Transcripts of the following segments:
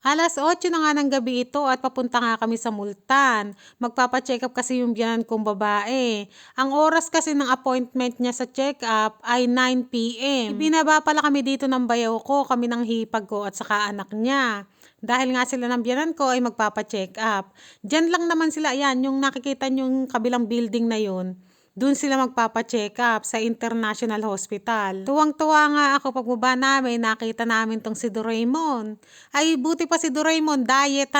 8:00 na nga ng gabi ito at papunta nga kami sa Multan. Magpapa-check up kasi yung biyanan kong babae. Ang oras kasi ng appointment niya sa check-up ay 9 PM. Ibinaba pala kami dito ng bayaw ko, kami ng hipag ko at saka anak niya. Dahil nga sila ng biyanan ko ay magpapa-check up. Diyan lang naman sila, ayan, yung nakikita yung kabilang building na yun. Doon sila magpapa-check up sa International Hospital. Tuwang-tuwa nga ako pagbaba namin, nakita namin tong si Doraemon. Ay, buti pa si Doraemon, diet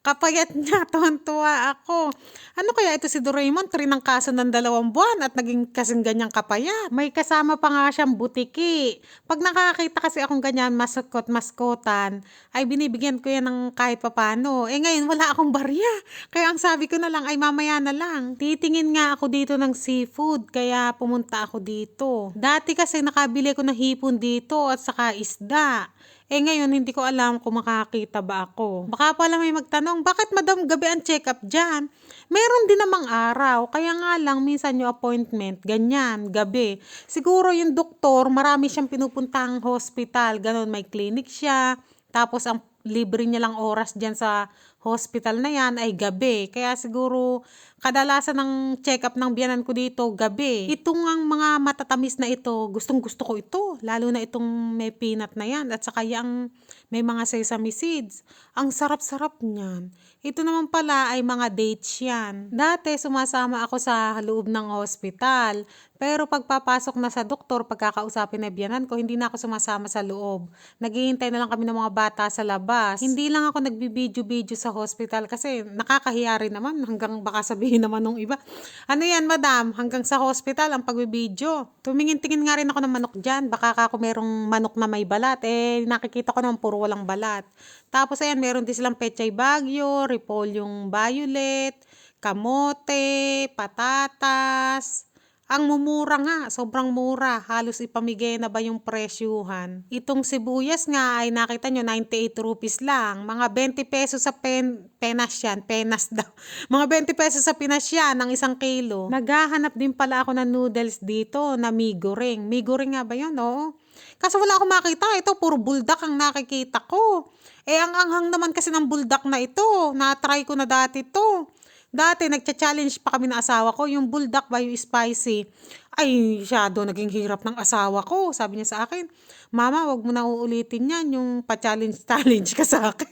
kapayat niya, tuwang-tuwa ako. Ano kaya ito si Doraemon, trinangkaso ng 2 buwan at naging kasing ganyang kapayat. May kasama pa nga siyang butiki. Pag nakakita kasi akong ganyan, maskotan, ay binibigyan ko yan ng kahit papano. Ngayon wala akong barya. Kaya ang sabi ko na lang ay mamaya na lang. Titingin nga ako dito ng seafood, kaya pumunta ako dito. Dati kasi nakabili ko ng hipon dito at saka isda. Ngayon hindi ko alam kung makakita ba ako. Baka pala may magtanong, bakit madam gabi ang check-up dyan? Meron din namang araw, kaya nga lang minsan yung appointment, ganyan, gabi. Siguro yung doktor, marami siyang pinupuntahang hospital, ganun, may clinic siya. Tapos ang libre niya lang oras dyan sa hospital na yan ay gabi. Kaya siguro kadalasan ng check-up ng biyanan ko dito gabi. Itong ang mga matatamis na ito, gustong gusto ko ito. Lalo na itong may peanut na yan at saka yung may mga sesame seeds. Ang sarap-sarap niyan. Ito naman pala ay mga dates yan. Dati sumasama ako sa loob ng hospital. Pero pagpapasok na sa doktor, pagkakausapin na biyanan ko, hindi na ako sumasama sa loob. Naghihintay na lang kami ng mga bata sa labas. Hindi lang ako nagbibideo-video sa hospital kasi nakakahiya rin naman, hanggang baka sabihin naman nung iba, ano yan madam, hanggang sa hospital ang pagbibideo. Tumingin-tingin nga rin ako ng manok dyan, baka ako merong manok na may balat, nakikita ko naman puro walang balat. Tapos ayan, meron din silang pechay bagyo, repolyong violet, kamote, patatas. Ang mumura nga, sobrang mura. Halos ipamigay na ba yung presyuhan. Itong sibuyas nga ay nakita nyo, 98 rupees lang. Mga 20 pesos sa penas yan. Penas daw. Mga 20 pesos sa Pinas yan, ng 1 kilo. Naghahanap din pala ako ng noodles dito na migoreng. Migoreng nga ba yun? Oo. Kaso wala akong makita. Ito, puro buldak ang nakikita ko. Ang anghang naman kasi ng buldak na ito. Na-try ko na dati to. Dati, nagcha-challenge pa kami ng asawa ko, yung buldak ba, yung spicy. Ay, syado, naging hirap ng asawa ko. Sabi niya sa akin, Mama, wag mo na uulitin yan, yung pa-challenge ka sa akin.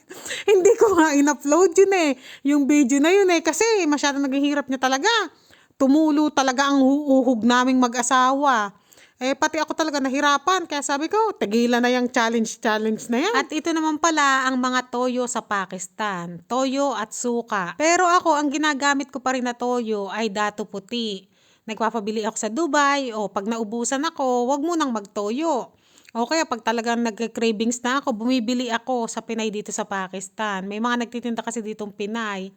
Hindi ko nga in-upload yun yung video na yun kasi masyado naging hirap niya talaga. Tumulo talaga ang uhog naming mag-asawa. Pati ako talaga nahirapan. Kaya sabi ko, tigilan na yung challenge na yan. At ito naman pala ang mga toyo sa Pakistan. Toyo at suka. Pero ako, ang ginagamit ko pa rin na toyo ay dato puti. Nagpapabili ako sa Dubai o pag naubusan ako, wag mo nang magtoyo. O kaya pag talagang nagka-cravings na ako, bumibili ako sa Pinay dito sa Pakistan. May mga nagtitinda kasi ditong Pinay.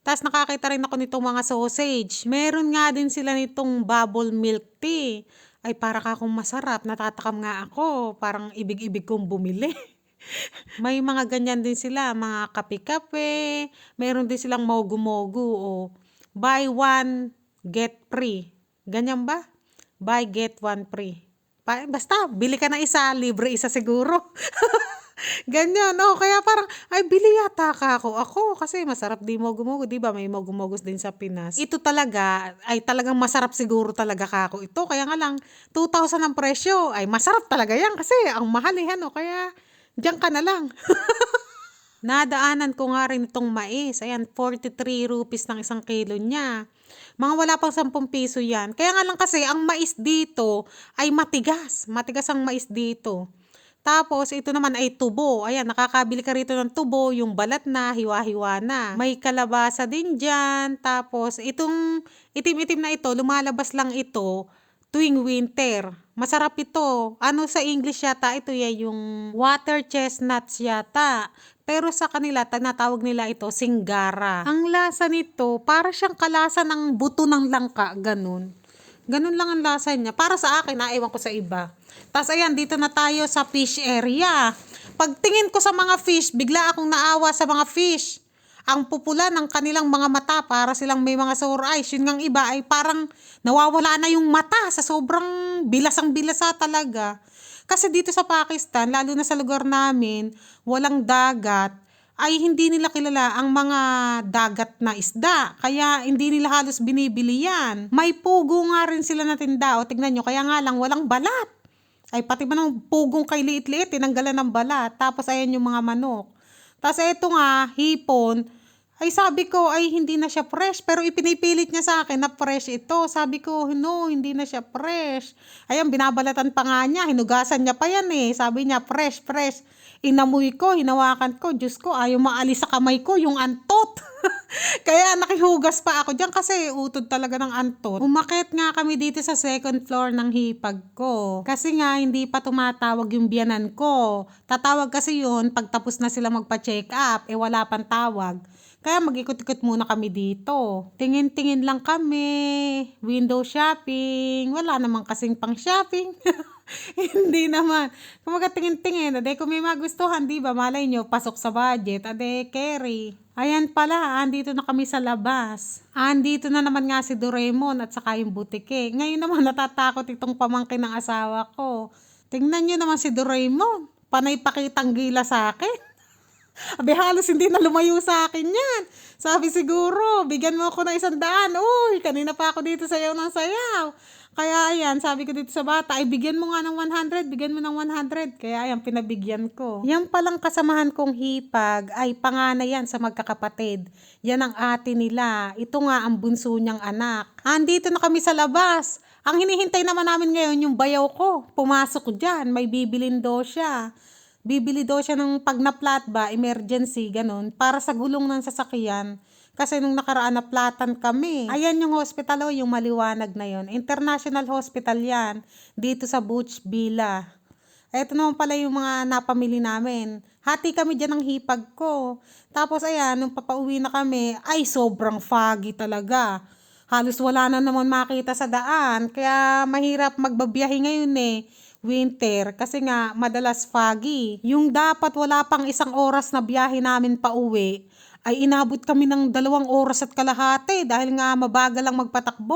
Tapos nakakita rin ako nitong mga sausage. Meron nga din sila nitong bubble milk tea. Ay, para kakong masarap. Natatakam nga ako. Parang ibig-ibig kong bumili. May mga ganyan din sila. Mga kape-kape. Meron din silang mogu-mogu. O buy one, get free. Ganyan ba? Buy, get one free. Basta, bili ka na isa, libre isa siguro. Ganyan, kaya parang, ay, bili yata ako kasi masarap di mogu-mogu, di ba? May mogu-mogos din sa Pinas. Ito talaga, ay talagang masarap siguro talaga kako ito. Kaya nga lang, 2,000 ang presyo. Ay, masarap talaga yan kasi ang mahal kaya, diyan ka na lang. Nadaanan ko nga rin itong mais. Ayan, 43 rupees ng 1 kilo niya. Mga wala pang 10 piso yan. Kaya nga lang kasi, ang mais dito ay matigas. Matigas ang mais dito. Tapos, ito naman ay tubo. Ayan, nakakabili ka rito ng tubo, yung balat na, hiwa-hiwa na. May kalabasa din dyan. Tapos, itong itim-itim na ito, lumalabas lang ito tuwing winter. Masarap ito. Ano sa English yata, ito yung water chestnuts yata. Pero sa kanila, tinatawag nila ito singgara. Ang lasa nito, para siyang kalasa ng buto ng langka, ganun. Ganun lang ang lasa niya. Para sa akin, ewan ko sa iba. Tapos ayan, dito na tayo sa fish area. Pagtingin ko sa mga fish, bigla akong naawa sa mga fish. Ang pupula ng kanilang mga mata, para silang may mga sore eyes. Yun ngang iba ay parang nawawala na yung mata sa sobrang bilasang bilasa talaga. Kasi dito sa Pakistan, lalo na sa lugar namin, walang dagat, ay hindi nila kilala ang mga dagat na isda. Kaya hindi nila halos binibili yan. May pugo nga rin sila na tinda. O tignan nyo, kaya nga lang walang balat. Ay pati ba ng pugong kay liit-liit, tinanggalan ng balat. Tapos ayan yung mga manok. Tapos eto nga, hipon. Ay sabi ko ay hindi na siya fresh, pero ipinipilit niya sa akin na fresh ito. Sabi ko no, hindi na siya fresh. Ayan, binabalatan pa nga niya, hinugasan niya pa yan eh. Sabi niya fresh, fresh. Inamoy ko, hinawakan ko, Diyos ko, ayaw maalis sa kamay ko yung antot. Kaya nakihugas pa ako diyan kasi utod talaga ng antot. Umakyat nga kami dito sa second floor ng hipag ko. Kasi nga hindi pa tumatawag yung biyanan ko. Tatawag kasi yun pag tapos na sila magpa-check up, eh wala pang tawag. Kaya mag-ikot-ikot muna kami dito. Tingin-tingin lang kami. Window shopping. Wala namang kasing pang shopping. Hindi naman. Kumaga tingin-tingin. Ade, kung may magustuhan, di ba? Malay nyo, pasok sa budget. Ade, carry. Ayan pala, andito na kami sa labas. Andito na naman nga si Doraemon at saka yung butike. Ngayon naman natatakot itong pamangkin ng asawa ko. Tingnan nyo naman si Doraemon. Panay pakitang gila sa akin. Abi halos hindi na lumayo sa akin yan. Sabi siguro, bigyan mo ako ng 100. Uy, kanina pa ako dito sayaw ng sayaw. Kaya ayan, sabi ko dito sa bata, ay bigyan mo nga ng 100, bigyan mo ng 100. Kaya ayan, pinabigyan ko. Yan palang kasamahan kong hipag ay panganay yan sa magkakapatid. Yan ang ate nila. Ito nga ang bunso niyang anak. Andito na kami sa labas. Ang hinihintay naman namin ngayon yung bayaw ko. Pumasok dyan, may bibilin daw siya. Bibili daw siya ng pag na-flat ba, emergency, ganun, para sa gulong ng sasakyan. Kasi nung nakaraan na-flatan kami. Ayan yung hospital o, yung maliwanag na yon. International Hospital yan, dito sa Butch Villa. Ito naman pala yung mga napamili namin. Hati kami dyan ng hipag ko. Tapos ayan, nung papauwi na kami, ay sobrang foggy talaga. Halos wala na naman makita sa daan. Kaya mahirap magbabiyahe ngayon eh. Winter kasi nga madalas foggy. Yung dapat wala pang 1 oras na biyahe namin pa uwi ay inabot kami ng 2 oras at kalahati dahil nga mabagal lang magpatakbo.